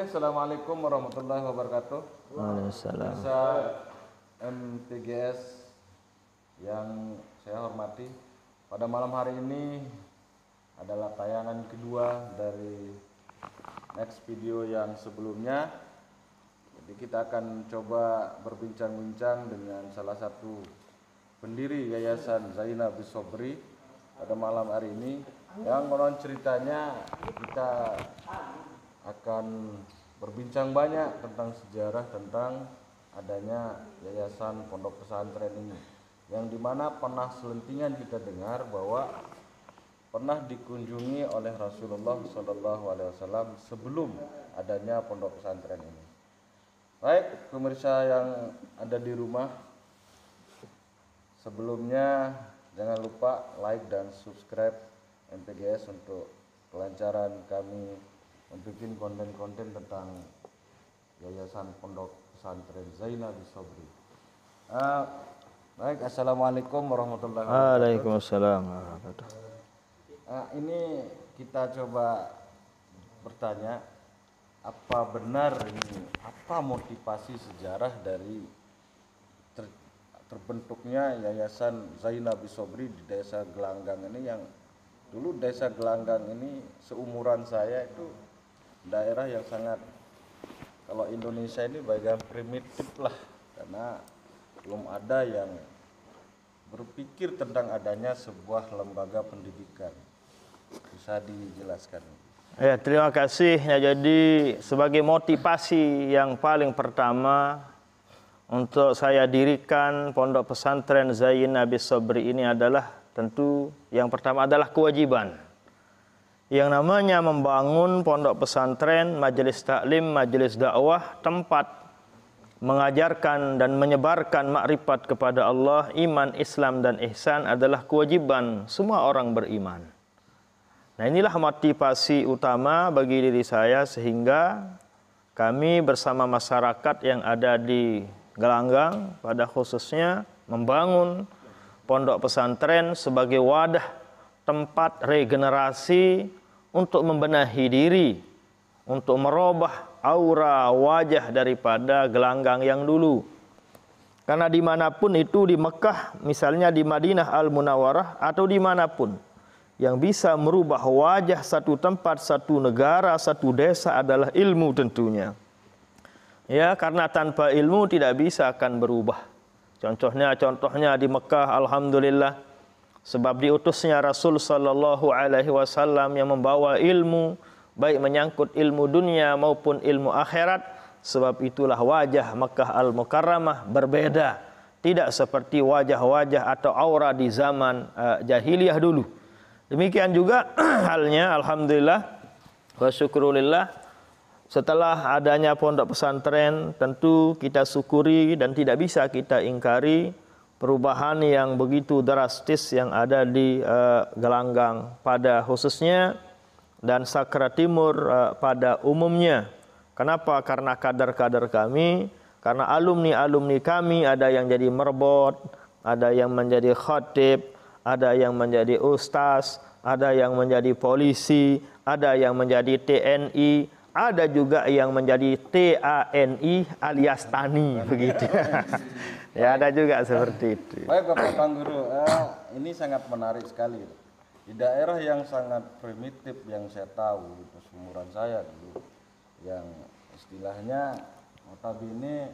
Assalamualaikum warahmatullahi wabarakatuh. Waalaikumsalam. Pemirsa MTGS yang saya hormati, pada malam hari ini adalah tayangan kedua dari next video yang sebelumnya. Jadi kita akan coba berbincang-bincang dengan salah satu pendiri Yayasan Zainab Bisobri pada malam hari ini. Yang konon ceritanya kita akan berbincang banyak tentang sejarah tentang adanya Yayasan Pondok Pesantren ini, yang dimana pernah selentingan kita dengar bahwa pernah dikunjungi oleh Rasulullah SAW sebelum adanya pondok pesantren ini. Baik pemirsa yang ada di rumah, sebelumnya jangan lupa like dan subscribe MTGS untuk kelancaran kami membuat konten-konten tentang Yayasan Pondok Pesantren Zainab Bisobri. Baik, assalamualaikum warahmatullahi wabarakatuh. Waalaikumsalam. Ini kita coba bertanya, apa benar ini, apa motivasi sejarah dari terbentuknya Yayasan Zainab Bisobri di Desa Gelanggang ini, yang dulu Desa Gelanggang ini seumuran saya itu daerah yang sangat, kalau Indonesia ini bagian primitif lah, karena belum ada yang berpikir tentang adanya sebuah lembaga pendidikan. Bisa dijelaskan? Ya, terima kasih. Ya, jadi sebagai motivasi yang paling pertama untuk saya dirikan Pondok Pesantren Zainab Bisobri ini adalah tentu yang pertama adalah kewajiban. Yang namanya membangun pondok pesantren, majelis taklim, majelis dakwah, tempat mengajarkan dan menyebarkan makrifat kepada Allah, iman, Islam dan ihsan adalah kewajiban semua orang beriman. Nah, inilah motivasi utama bagi diri saya, sehingga kami bersama masyarakat yang ada di Gelanggang pada khususnya membangun pondok pesantren sebagai wadah tempat regenerasi untuk membenahi diri, untuk merubah aura wajah daripada Gelanggang yang dulu. Karena dimanapun itu, di Mekah misalnya, di Madinah Al-Munawwarah atau dimanapun, yang bisa merubah wajah satu tempat, satu negara, satu desa adalah ilmu tentunya. Ya, karena tanpa ilmu tidak bisa akan berubah. Contohnya di Mekah, alhamdulillah, sebab diutusnya Rasul sallallahu alaihi wasallam yang membawa ilmu, baik menyangkut ilmu dunia maupun ilmu akhirat. Sebab itulah wajah Makkah Al-Mukarramah berbeda, tidak seperti wajah-wajah atau aura di zaman jahiliyah dulu. Demikian juga halnya, alhamdulillah wa syukrulillah, setelah adanya pondok pesantren, tentu kita syukuri dan tidak bisa kita ingkari perubahan yang begitu drastis yang ada di Gelanggang pada khususnya dan Sakra Timur pada umumnya. Kenapa? Karena kader-kader kami, karena alumni-alumni kami, ada yang jadi merbot, ada yang menjadi khatib, ada yang menjadi ustaz, ada yang menjadi polisi, ada yang menjadi TNI, ada juga yang menjadi TANI alias Tani begitu. Ya, ada juga seperti itu. Baik Bapak Pangguru, ini sangat menarik sekali. Di daerah yang sangat primitif yang saya tahu, itu seumuran saya dulu, yang istilahnya notabene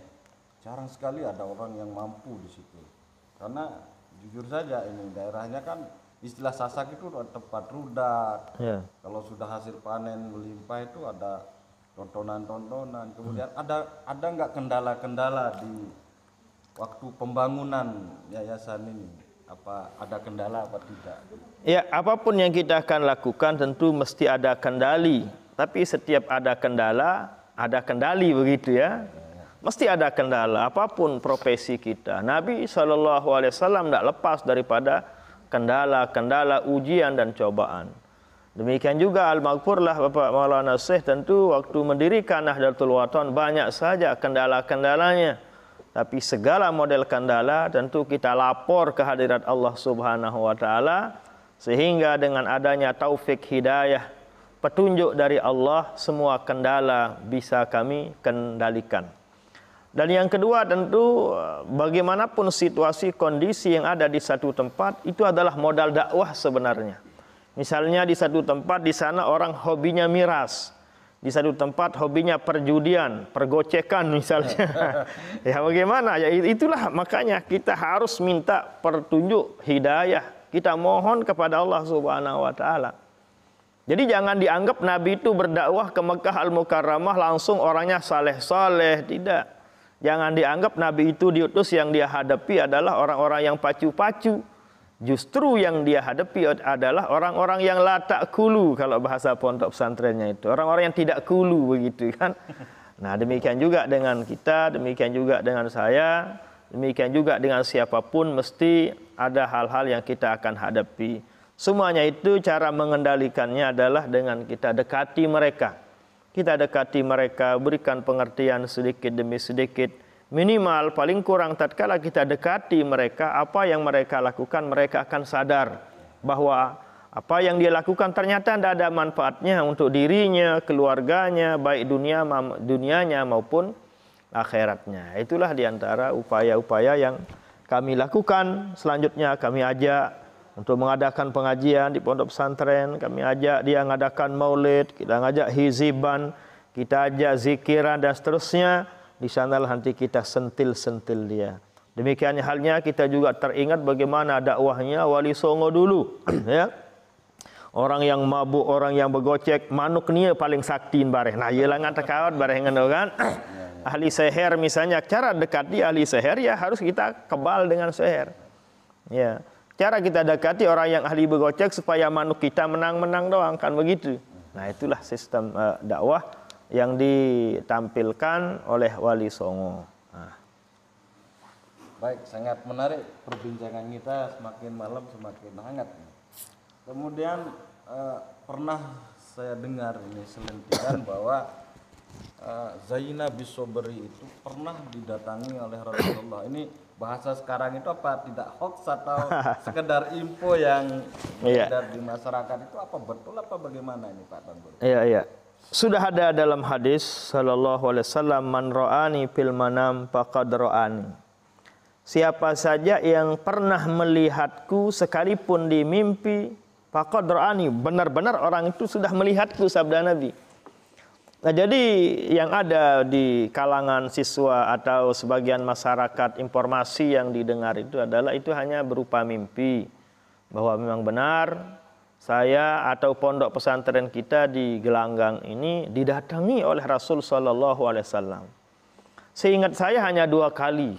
jarang sekali ada orang yang mampu di situ. Karena jujur saja ini daerahnya kan istilah Sasak itu tempat rudat. Ya. Kalau sudah hasil panen melimpah itu ada tontonan-tontonan. Kemudian ada nggak kendala-kendala di waktu pembangunan yayasan ini? Apa ada kendala apa tidak? Ya, apapun yang kita akan lakukan tentu mesti ada kendali. Tapi setiap ada kendala, ada kendali begitu ya. Mesti ada kendala, apapun profesi kita. Nabi SAW tidak lepas daripada kendala-kendala, ujian dan cobaan. Demikian juga Al-Maghfurlah Bapak Maulana Syekh, tentu waktu mendirikan Nahdlatul Wathon banyak saja kendala-kendalanya. Tapi segala model kendala tentu kita lapor ke hadirat Allah Subhanahu wa taala, sehingga dengan adanya taufik hidayah petunjuk dari Allah, semua kendala bisa kami kendalikan. Dan yang kedua tentu bagaimanapun situasi kondisi yang ada di satu tempat itu adalah modal dakwah sebenarnya. Misalnya di satu tempat di sana orang hobinya miras, di satu tempat hobinya perjudian, pergocekan misalnya. Ya bagaimana? Ya itulah makanya kita harus minta petunjuk hidayah. Kita mohon kepada Allah Subhanahu wa taala. Jadi jangan dianggap Nabi itu berdakwah ke Mekah Al-Mukarramah langsung orangnya saleh-saleh, tidak. Jangan dianggap Nabi itu diutus yang dia hadapi adalah orang-orang yang pacu-pacu. Justru yang dia hadapi adalah orang-orang yang la ta'kulu kalau bahasa pondok pesantrennya itu. Orang-orang yang tidak kulu begitu kan. Nah, demikian juga dengan kita, demikian juga dengan saya, demikian juga dengan siapapun mesti ada hal-hal yang kita akan hadapi. Semuanya itu cara mengendalikannya adalah dengan kita dekati mereka. Kita dekati mereka, berikan pengertian sedikit demi sedikit. Minimal paling kurang tatkala kita dekati mereka, apa yang mereka lakukan mereka akan sadar bahwa apa yang dia lakukan ternyata tidak ada manfaatnya untuk dirinya, keluarganya, baik dunianya maupun akhiratnya. Itulah diantara upaya-upaya yang kami lakukan. Selanjutnya kami ajak untuk mengadakan pengajian di pondok pesantren, kami ajak dia mengadakan maulid, kita ngajak hiziban, kita ajak zikiran dan seterusnya. Di sanalah nanti kita sentil-sentil dia. Demikian halnya kita juga teringat bagaimana dakwahnya Wali Songo dulu. Ya. Orang yang mabuk, orang yang bergocek, manuk nia paling saktiin bareh. Nah, ialah ngata kawat bareh ngono kan. Ahli seher misalnya, cara dekati ahli seher ya harus kita kebal dengan seher. Ya. Cara kita dekati orang yang ahli bergocek supaya manuk kita menang-menang doang kan begitu. Nah, itulah sistem dakwah yang ditampilkan oleh Wali Songo. Nah. Baik, sangat menarik perbincangan kita, semakin malam semakin hangat. Kemudian pernah saya dengar ini selentingan bahwa Zainab bin Sobri itu pernah didatangi oleh Rasulullah. Ini bahasa sekarang itu apa tidak hoax atau sekedar info yang beredar di masyarakat itu apa betul apa bagaimana ini Pak Tanbur? Iya. Sudah ada dalam hadis sallallahu alaihi wasallam, man ra'ani fil manam faqad ra'ani. Siapa saja yang pernah melihatku sekalipun di mimpi, faqad ra'ani, benar-benar orang itu sudah melihatku, sabda Nabi. Nah, jadi yang ada di kalangan siswa atau sebagian masyarakat, informasi yang didengar itu adalah itu hanya berupa mimpi, bahwa memang benar saya atau pondok pesantren kita di Gelanggang ini didatangi oleh Rasul sallallahu alaihi wasallam. Seingat saya hanya 2 kali.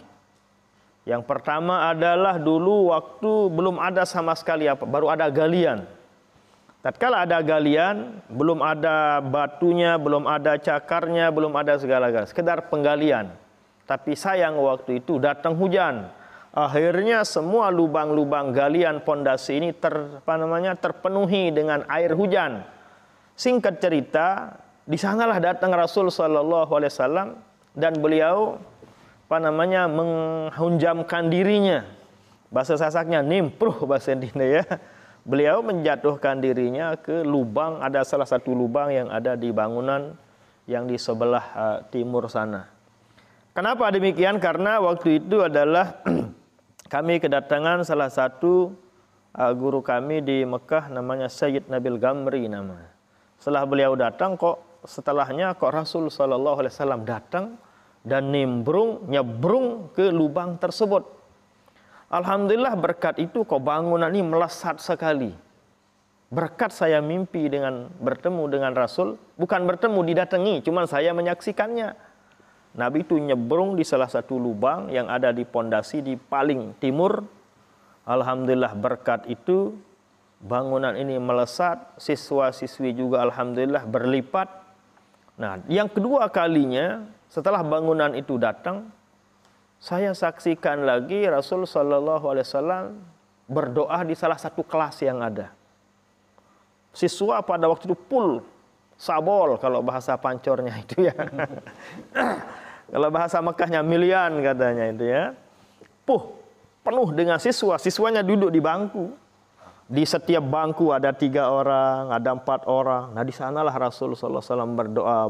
Yang pertama adalah dulu waktu belum ada sama sekali baru ada galian. Tatkala ada galian, belum ada batunya, belum ada cakarnya, belum ada segala-galanya, sekedar penggalian. Tapi sayang waktu itu datang hujan. Akhirnya semua lubang-lubang galian pondasi ini terpenuhi dengan air hujan. Singkat cerita, di sanalah datang Rasul sallallahu alaihi wasallam dan beliau menghunjamkan dirinya. Bahasa Sasaknya nimpruh bahasa Indonesia ya. Beliau menjatuhkan dirinya ke lubang, ada salah satu lubang yang ada di bangunan yang di sebelah timur sana. Kenapa demikian? Karena waktu itu adalah kami kedatangan salah satu guru kami di Mekah namanya Sayyid Nabil Gamri namanya. Setelah beliau datang setelahnya Rasul sallallahu alaihi wasallam datang dan nyebrung ke lubang tersebut. Alhamdulillah berkat itu bangunan ini melesat sekali. Berkat saya mimpi dengan bertemu dengan Rasul, bukan bertemu didatangi, cuma saya menyaksikannya. Nabi itu nyebrung di salah satu lubang yang ada di pondasi di paling timur. Alhamdulillah berkat itu bangunan ini melesat, siswa-siswi juga alhamdulillah berlipat. Nah, yang kedua kalinya setelah bangunan itu datang, saya saksikan lagi Rasul sallallahu alaihi wasallam berdoa di salah satu kelas yang ada. Siswa pada waktu itu full sabol kalau bahasa pancornya itu ya. Kalau bahasa Mekahnya milian katanya itu ya. Penuh dengan siswa, siswanya duduk di bangku. Di setiap bangku ada 3 orang, ada 4 orang. Nah di sanalah Rasul sallallahu alaihi wasallam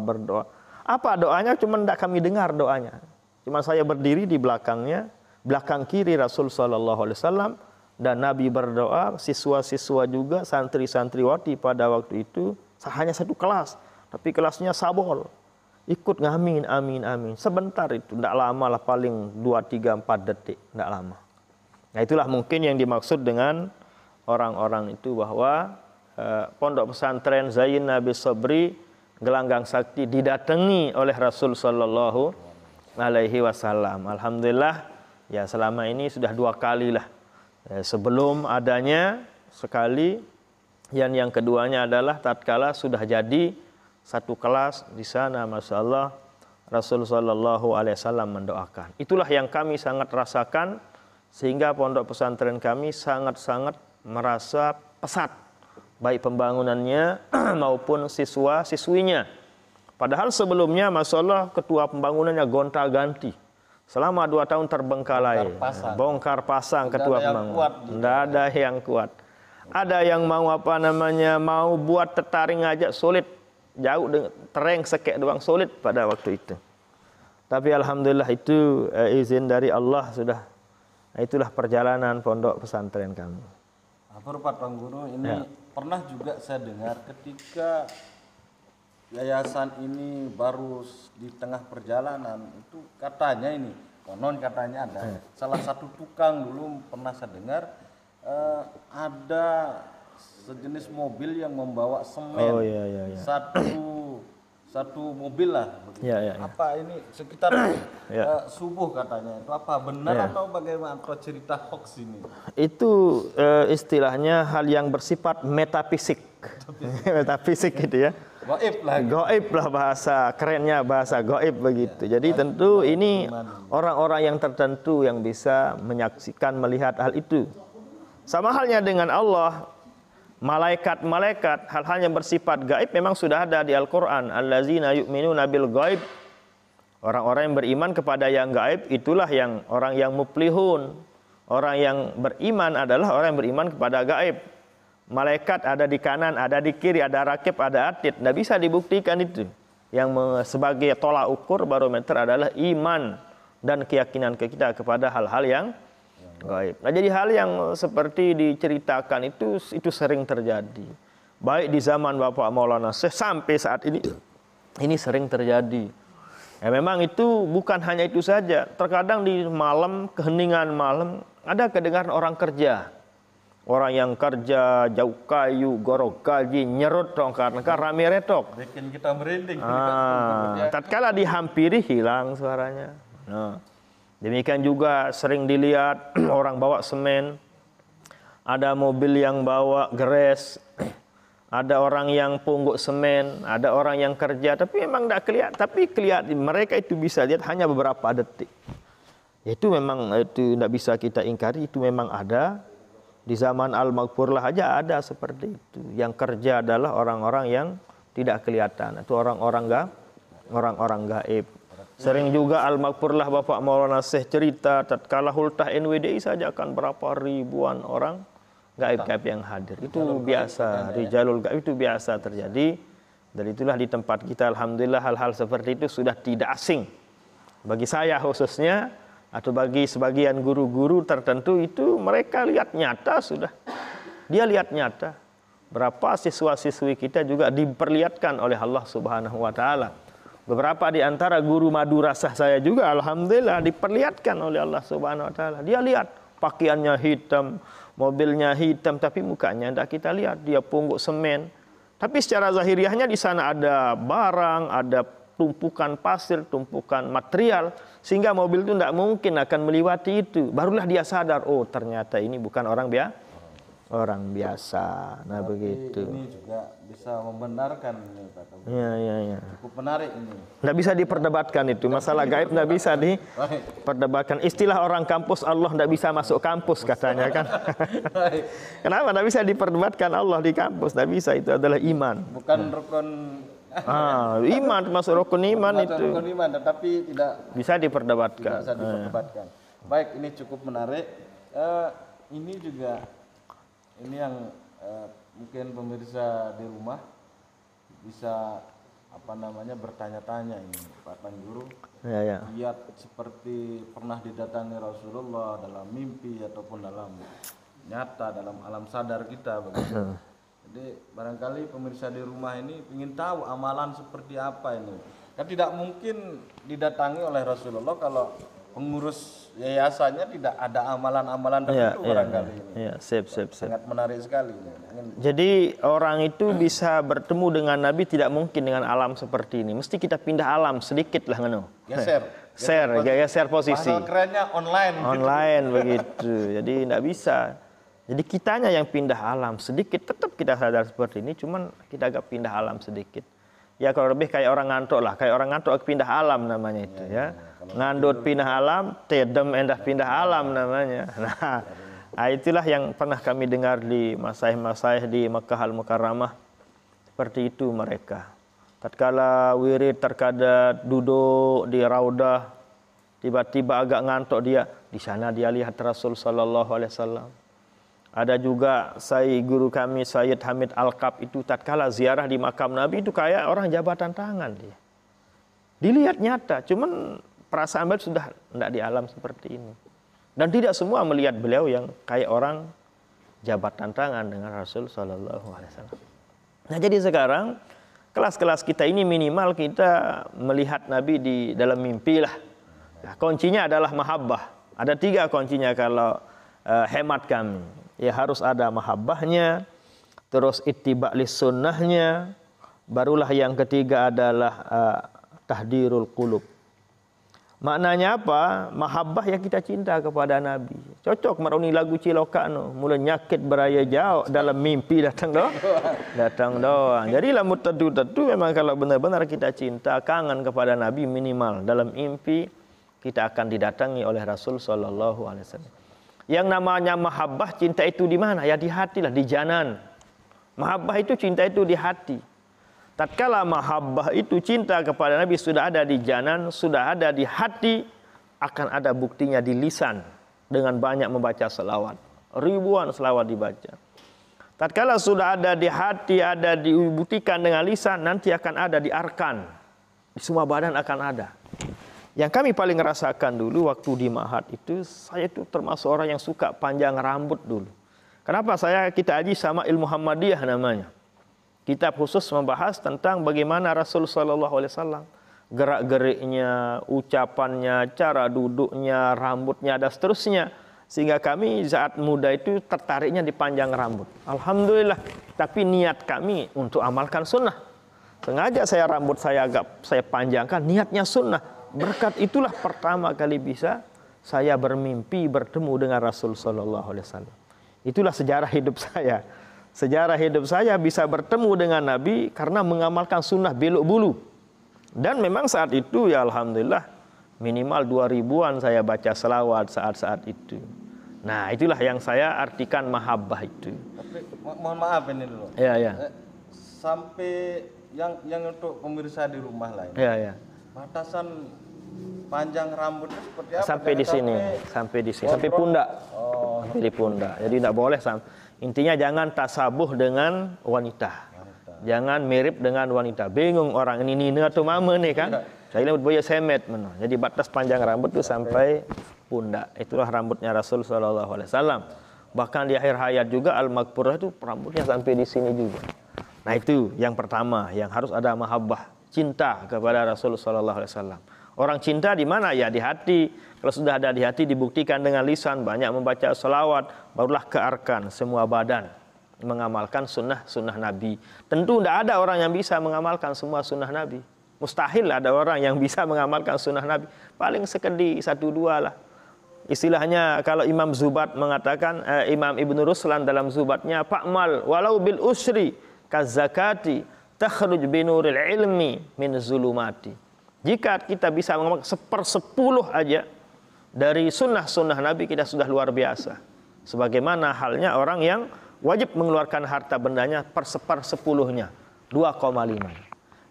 berdoa. Apa doanya? Cuma tidak kami dengar doanya. Cuma saya berdiri di belakangnya, belakang kiri Rasul sallallahu alaihi wasallam, dan Nabi berdoa, siswa-siswa juga, santri-santriwati pada waktu itu, hanya satu kelas, tapi kelasnya sabol. Ikut ngamin, amin, amin. Sebentar itu, tidak lama lah, paling 2, 3, 4 detik, tidak lama. Nah itulah mungkin yang dimaksud dengan orang-orang itu bahwa pondok pesantren Zain Nabi Sobri Gelanggang Sakti didatangi oleh Rasul sallallahu alaihi wasallam. Alhamdulillah ya selama ini sudah 2 kali lah. Sebelum adanya sekali, yang keduanya adalah tatkala sudah jadi satu kelas di sana, masya Allah, Rasul sallallahu alaihi wasallam mendoakan. Itulah yang kami sangat rasakan, sehingga pondok pesantren kami sangat-sangat merasa pesat, baik pembangunannya maupun siswa-siswinya. Padahal sebelumnya, masya Allah, ketua pembangunannya gonta-ganti. Selama 2 tahun terbengkalai, bongkar pasang ketua pembangunan. Tidak ada yang kuat. Ada yang mau mau buat tetaring aja sulit. Jauh tereng sekek doang sulit pada waktu itu. Tapi alhamdulillah itu izin dari Allah sudah. Itulah perjalanan pondok pesantren kami. Pak Guru, ini pernah juga saya dengar ketika yayasan ini baru di tengah perjalanan itu katanya ini konon katanya ada salah satu tukang dulu pernah saya dengar ada sejenis mobil yang membawa semen satu mobil lah begitu. Apa ini sekitar subuh katanya itu apa benar atau bagaimana atau cerita hoax ini? Itu istilahnya hal yang bersifat metafisik. Metafisik gitu ya. Gaib lah bahasa kerennya, bahasa gaib begitu. Jadi tentu ini orang-orang yang tertentu yang bisa menyaksikan, melihat hal itu. Sama halnya dengan Allah, malaikat-malaikat, hal-hal yang bersifat gaib memang sudah ada di Al-Quran. Allazina yu'minuna bil gaib. Orang-orang yang beriman kepada yang gaib, itulah yang orang yang muflihun. Orang yang beriman adalah orang yang beriman kepada gaib. Malaikat ada di kanan, ada di kiri, ada rakib, ada atid. Tidak bisa dibuktikan itu. Yang sebagai tolak ukur barometer adalah iman dan keyakinan kita kepada hal-hal yang gaib. Nah, jadi hal yang seperti diceritakan itu sering terjadi. Baik di zaman Bapak Maulana Syekh sampai saat ini sering terjadi. Ya, memang itu bukan hanya itu saja. Terkadang di malam, keheningan malam, ada kedengaran orang kerja. Orang yang kerja jauh kayu, gorok gaji, nyerut dong karena rame retok. Bikin kita merinding. Tatkala dihampiri hilang suaranya. Nah, demikian juga sering dilihat orang bawa semen, ada mobil yang bawa geres, ada orang yang pungguk semen, ada orang yang kerja, tapi memang tidak kelihatan. Tapi kelihatan mereka itu bisa lihat hanya beberapa detik. Itu memang itu tidak bisa kita ingkari, itu memang ada. Di zaman Al-Maghfurlah aja ada seperti itu. Yang kerja adalah orang-orang yang tidak kelihatan. Itu orang-orang gaib. Sering juga Al-Maghfurlah Bapak Maulana Syekh cerita tatkala hultah NWDI saja akan berapa ribuan orang gaib-gaib yang hadir. Itu biasa, rijalul gaib itu biasa terjadi. Dan itulah di tempat kita alhamdulillah hal-hal seperti itu sudah tidak asing. Bagi saya khususnya atau bagi sebagian guru-guru tertentu itu mereka lihat nyata sudah. Dia lihat nyata. Berapa siswa-siswi kita juga diperlihatkan oleh Allah Subhanahu wa taala. Beberapa di antara guru madrasah saya juga alhamdulillah diperlihatkan oleh Allah Subhanahu wa taala. Dia lihat pakaiannya hitam, mobilnya hitam, tapi mukanya tidak kita lihat. Dia pungguk semen. Tapi secara zahiriahnya di sana ada barang, ada tumpukan pasir, tumpukan material, sehingga mobil itu tidak mungkin akan melewati itu. Barulah dia sadar, oh ternyata ini bukan orang biasa. Nah begitu. Ini juga bisa membenarkan ini, Pak. Ya. Cukup menarik ini. Tidak bisa diperdebatkan itu. Masalah gaib tidak bisa diperdebatkan. Istilah orang kampus, Allah tidak bisa masuk kampus katanya kan. Kenapa tidak bisa diperdebatkan Allah di kampus? Tidak bisa, itu adalah iman. Bukan rukun. Iman termasuk rukun iman itu. Rukun iman, tetapi tidak bisa diperdebatkan. Baik, ini cukup menarik. Ini juga ini yang mungkin pemirsa di rumah bisa bertanya-tanya ini Pak Tan Guru. Ya. Lihat seperti pernah didatangi Rasulullah dalam mimpi ataupun dalam nyata, dalam alam sadar kita begitu. Jadi barangkali pemirsa di rumah ini ingin tahu amalan seperti apa ini. Kan tidak mungkin didatangi oleh Rasulullah kalau pengurus yayasannya tidak ada amalan-amalan tertentu barangkali ini. Ya, sip. Sangat menarik sekali. Jadi orang itu bisa bertemu dengan Nabi tidak mungkin dengan alam seperti ini. Mesti kita pindah alam sedikit lah ngono. Geser posisi. Bahasa kerennya online begitu. Jadi tidak bisa. Jadi kitanya yang pindah alam sedikit, tetap kita sadar seperti ini, cuman kita agak pindah alam sedikit. Ya kalau lebih kayak orang ngantuk lah, kayak orang ngantuk pindah alam namanya itu ya. Ngandut pindah alam, tedem endah pindah alam namanya. Nah, itulah yang pernah kami dengar di masaih-masaih di Makkah Al-Mukarramah. Seperti itu mereka. Tatkala wirid terkadang duduk di raudah, tiba-tiba agak ngantuk dia, di sana dia lihat Rasul sallallahu alaihi wasallam. Ada juga guru kami Sayyid Hamid Al-Kab itu tatkala ziarah di makam Nabi itu kayak orang jabatan tangan dia. Dilihat nyata, cuman perasaan beliau sudah tidak di alam seperti ini. Dan tidak semua melihat beliau yang kayak orang jabatan tangan dengan Rasul sallallahu alaihi wasallam. Nah, jadi sekarang kelas-kelas kita ini minimal kita melihat Nabi di dalam mimpi lah. Nah, kuncinya adalah mahabbah. Ada 3 kuncinya kalau hemat kami. Ya harus ada mahabbahnya, terus ittiba' lis sunnahnya, barulah yang ketiga adalah tahdirul qulub. Maknanya apa? Mahabbah ya kita cinta kepada Nabi. Cocok meruni lagu Cilokano, mulai nyakit beraya jauh dalam mimpi datang doang. Jadi lamun tentu memang kalau benar-benar kita cinta, kangen kepada Nabi minimal dalam mimpi kita akan didatangi oleh Rasul sallallahu alaihi wasallam. Yang namanya mahabbah, cinta itu di mana? Ya di hati lah, di janan. Mahabbah itu cinta itu di hati. Tatkala mahabbah itu cinta kepada Nabi sudah ada di janan, sudah ada di hati, akan ada buktinya di lisan dengan banyak membaca selawat. Ribuan selawat dibaca. Tatkala sudah ada di hati, ada dibuktikan dengan lisan, nanti akan ada di arkan. Di semua badan akan ada. Yang kami paling rasakan dulu waktu di Ma'had itu, saya itu termasuk orang yang suka panjang rambut dulu. Kenapa? Kita aji sama ilmu Muhammadiyah namanya. Kitab khusus membahas tentang bagaimana Rasul sallallahu alaihi wasallam gerak-geriknya, ucapannya, cara duduknya, rambutnya dan seterusnya. Sehingga kami saat muda itu tertariknya di panjang rambut. Alhamdulillah. Tapi niat kami untuk amalkan sunnah. Sengaja rambut saya panjangkan, niatnya sunnah. Berkat itulah pertama kali bisa saya bermimpi bertemu dengan Rasul sallallahu alaihi wasallam. Itulah sejarah hidup saya. Sejarah hidup saya bisa bertemu dengan Nabi karena mengamalkan sunnah belok bulu. Dan memang saat itu ya alhamdulillah minimal 2000-an saya baca selawat saat-saat itu. Nah, itulah yang saya artikan mahabbah itu. Tapi mohon maaf ini dulu. Ya. Sampai yang untuk pemirsa di rumah lain. Ya. Batasan panjang rambutnya seperti apa? Sampai di sini, sampai pundak. Sampai di pundak. Jadi tidak boleh intinya jangan tasabuh dengan wanita. Jangan mirip dengan wanita. Bingung orang ini nina atau mama nih kan. Saya rambut boya semet mana. Jadi batas panjang rambut itu sampai pundak. Itulah rambutnya Rasul sallallahu alaihi wasallam. Bahkan di akhir hayat juga Al-Maghfurah itu rambutnya sampai di sini juga. Nah, itu yang pertama, yang harus ada mahabbah, cinta kepada Rasul sallallahu alaihi wasallam. Orang cinta di mana? Ya di hati. Kalau sudah ada di hati dibuktikan dengan lisan, banyak membaca selawat, barulah ke arkan semua badan mengamalkan sunnah Nabi. Tentu tidak ada orang yang bisa mengamalkan semua sunnah Nabi. Mustahil ada orang yang bisa mengamalkan sunnah Nabi. Paling sekedi 1-2 lah. Istilahnya kalau Imam Zubat mengatakan, Imam Ibn Ruslan dalam Zubatnya, Fa'mal walau bil usri kazakati takhruj binuril ilmi min zulumati. Jika kita bisa mengamalkan 1/10 aja dari sunnah Nabi, kita sudah luar biasa. Sebagaimana halnya orang yang wajib mengeluarkan harta bendanya 1/10-nya, 2,5.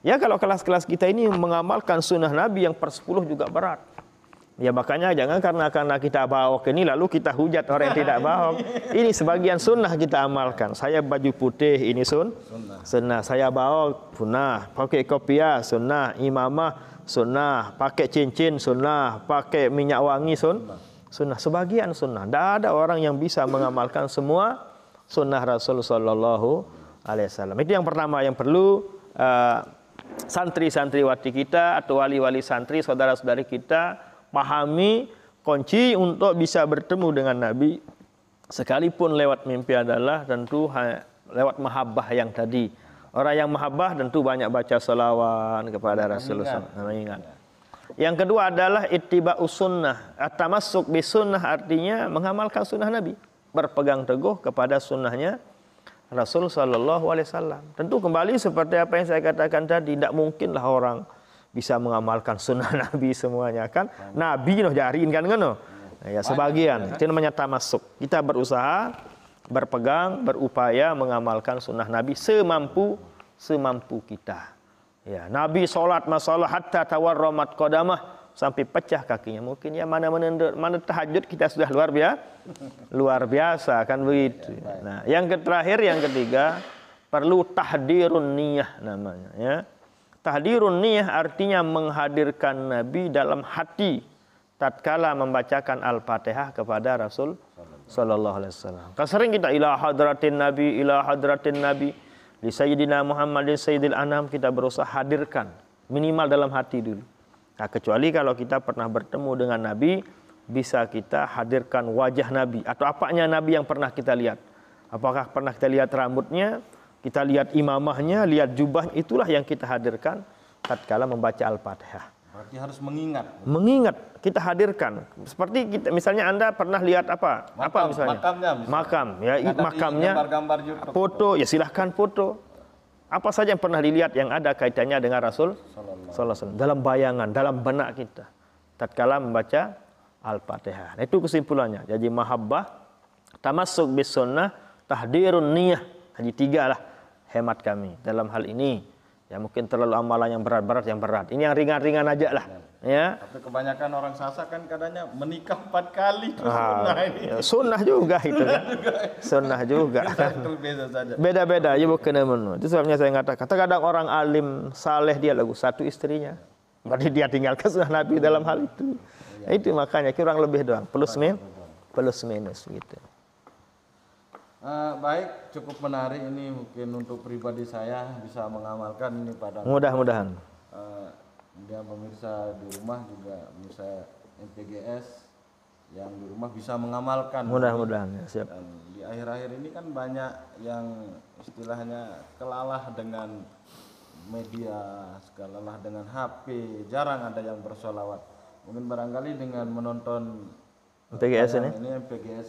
Ya kalau kelas-kelas kita ini mengamalkan sunnah Nabi yang 1/10 juga berat. Ya makanya jangan karena kita baok ini lalu kita hujat orang yang tidak baok. Ini sebagian sunnah kita amalkan. Saya baju putih ini sunnah. Saya baok sunnah. Pakai kopiah sunnah. Imamah sunnah. Pakai cincin sunnah. Pakai minyak wangi sunnah. Sebagian sunnah. Tidak ada orang yang bisa mengamalkan semua sunnah Rasul Sallallahu Alaihi Wasallam. Itu yang pertama yang perlu santri-santriwati kita atau wali-wali santri, saudara-saudari kita pahami kunci untuk bisa bertemu dengan Nabi sekalipun lewat mimpi adalah tentu lewat mahabbah yang tadi. Orang yang mahabbah tentu banyak baca salawat kepada Rasulullah SAW. Yang kedua adalah ittiba'us sunnah. At-tamassuk bis sunnah artinya mengamalkan sunnah Nabi. Berpegang teguh kepada sunnahnya Rasul Sallallahu Alaihi Wasallam. Tentu kembali seperti apa yang saya katakan tadi, tidak mungkinlah orang bisa mengamalkan sunnah Nabi semuanya kan. Nabi noh jariin kan ngono. Ya sebagian. Itu namanya tamasuk. Kita berusaha, berpegang, berupaya mengamalkan sunnah Nabi semampu kita. Ya, Nabi sholat masalah hatta tawarramat qadamah sampai pecah kakinya. Mungkin ya mana tahajud kita sudah luar biasa kan begitu. Nah, yang terakhir yang ketiga perlu tahdirun niyah namanya ya. Tahdirun niyah artinya menghadirkan Nabi dalam hati tatkala membacakan Al-Fatihah kepada Rasul sallallahu alaihi wasallam. Kan sering kita ila hadratin nabi li sayyidina Muhammadin sayyidil anam, kita berusaha hadirkan minimal dalam hati dulu. Nah, kecuali kalau kita pernah bertemu dengan Nabi, bisa kita hadirkan wajah Nabi atau apanya Nabi yang pernah kita lihat. Apakah pernah kita lihat rambutnya? Kita lihat imamahnya, lihat jubahnya, itulah yang kita hadirkan tatkala membaca Al-Fatihah. Berarti harus mengingat. Mengingat, kita hadirkan. Seperti kita, misalnya Anda pernah lihat apa? Apa misalnya? Makamnya misalnya. Makam, ya makamnya. Gambar-gambar juga. Foto, ya silahkan foto. Apa saja yang pernah dilihat yang ada kaitannya dengan Rasul Sallallahu Alaihi Wasallam dalam bayangan, dalam benak kita tatkala membaca Al-Fatihah. Nah, itu kesimpulannya. Jadi mahabbah, tamassuk bis sunnah, tahdirun niyah. Jadi 3 lah hemat kami dalam hal ini. Ya mungkin terlalu amalan yang berat-berat yang berat. Ini yang ringan-ringan aja lah. Ya. Tapi kebanyakan orang Sasak kan kadangnya menikah 4 kali terus sunnah ini. Ya, sunnah juga itu kan. Sunnah juga. Beda-beda ya bukan menu. Itu sebabnya saya katakan kadang orang alim saleh dia lagu satu istrinya. Berarti dia tinggalkan sunnah Nabi dalam hal itu. Nah, itu makanya kurang lebih doang. Plus minus gitu. Baik, cukup menarik ini mungkin untuk pribadi saya bisa mengamalkan ini pada mudah-mudahan. Dia pemirsa di rumah juga pemirsa MPGS yang di rumah bisa mengamalkan. Mudah-mudahan ya, siap. Dan di akhir-akhir ini kan banyak yang istilahnya kelalah dengan media, kelalah dengan HP, jarang ada yang bersolawat. Mungkin barangkali dengan menonton MPGS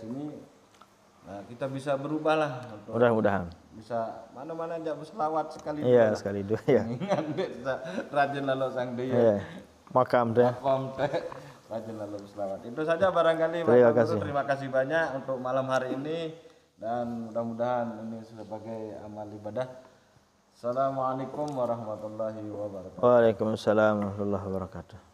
ini nah, kita bisa berubah lah. Mudah-mudahan. Bisa mana-mana aja berselawat sekali. Iya, sekali dua ya. Ingat bisa rajin lalu sang dia. Iya. Makam teh. Rajin lalu berselawat. Itu saja barangkali. Terima kasih banyak untuk malam hari ini dan mudah-mudahan ini sebagai amal ibadah. Assalamualaikum warahmatullahi wabarakatuh. Waalaikumsalam warahmatullahi wabarakatuh.